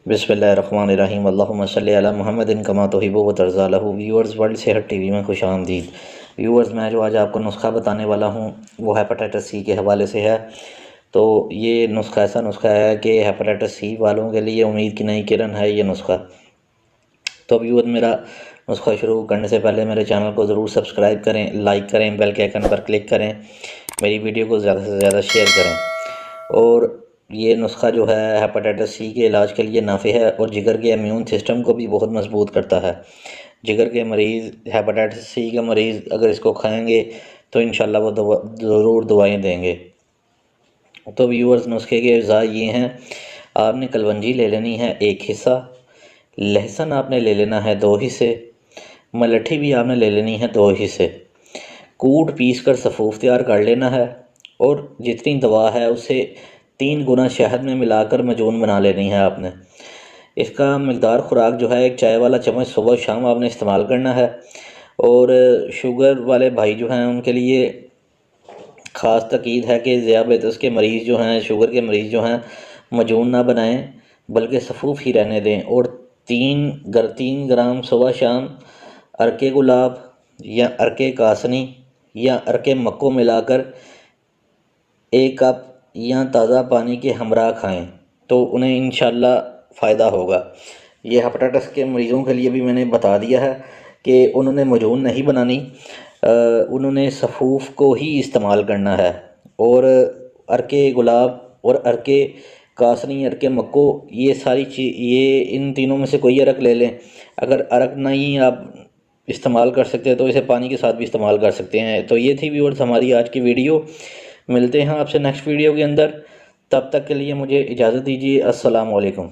बिस्मिल्लाहिर्रहमानिर्रहीम अल्लाहुम्मा सल्लि अला मुहम्मदिन कमा तुहिब्बु व तर्ज़ा लहू। व्यूअर्स, वर्ल्ड सेहत टीवी में खुश आमदीद। व्यूअर्स, मैं जो आज आपको नुस्खा बताने वाला हूँ वो हेपेटाइटिस सी के हवाले से है। तो ये नुस्खा ऐसा नुस्खा है कि हेपेटाइटिस सी वालों के लिए उम्मीद की नई किरण है ये नुस्खा। तो व्यूअर्स, मेरा नुस्खा शुरू करने से पहले मेरे चैनल को ज़रूर सब्सक्राइब करें, लाइक करें, बेल के आइकन पर क्लिक करें, मेरी वीडियो को ज़्यादा से ज़्यादा शेयर करें। और ये नुस्खा जो है हेपेटाइटिस सी के इलाज के लिए नाफे है और जिगर के इम्यून सिस्टम को भी बहुत मजबूत करता है। जिगर के मरीज़, हेपेटाइटिस सी के मरीज़ अगर इसको खाएंगे तो इंशाल्लाह वो ज़रूर दवाएँ देंगे। तो व्यूअर्स, नुस्खे के अज़ा ये हैं। आपने कलवंजी ले लेनी है 1 हिस्सा, लहसुन आपने ले लेना है 2 हिस्से, मलठी भी आपने ले लेनी है 2 हिस्से। कूट पीस कर सफ़ूफ तैयार कर लेना है और जितनी दवा है उससे 3 गुना शहद में मिलाकर मजून बना लेनी है आपने। इसका मकदार ख़ुराक जो है 1 चाय वाला चम्मच सुबह शाम आपने इस्तेमाल करना है। और शुगर वाले भाई जो हैं उनके लिए ख़ास ताकीद है कि ज़ियाबेतस के मरीज़ जो हैं, शुगर के मरीज़ जो हैं, मजून ना बनाएं बल्कि सफ़ूफ ही रहने दें। और 3 ग्राम सुबह शाम अरके गुलाब या अरके कासनी या अरके मक्को मिलाकर 1 कप या ताज़ा पानी के हमरा खाएं तो उन्हें इंशाल्लाह फ़ायदा होगा। ये हेपेटाइटिस के मरीज़ों के लिए भी मैंने बता दिया है कि उन्होंने मजून नहीं बनानी, उन्होंने सफ़ूफ को ही इस्तेमाल करना है। और अरके गुलाब और अरके कासनी, अरके मक्को, ये सारी चीज़, ये इन तीनों में से कोई अरक ले लें। अगर अरक नहीं आप इस्तेमाल कर सकते हैं तो इसे पानी के साथ भी इस्तेमाल कर सकते हैं। तो ये थी व्यूअर्स हमारी आज की वीडियो। मिलते हैं आपसे नेक्स्ट वीडियो के अंदर। तब तक के लिए मुझे इजाज़त दीजिए। अस्सलाम वालेकुम।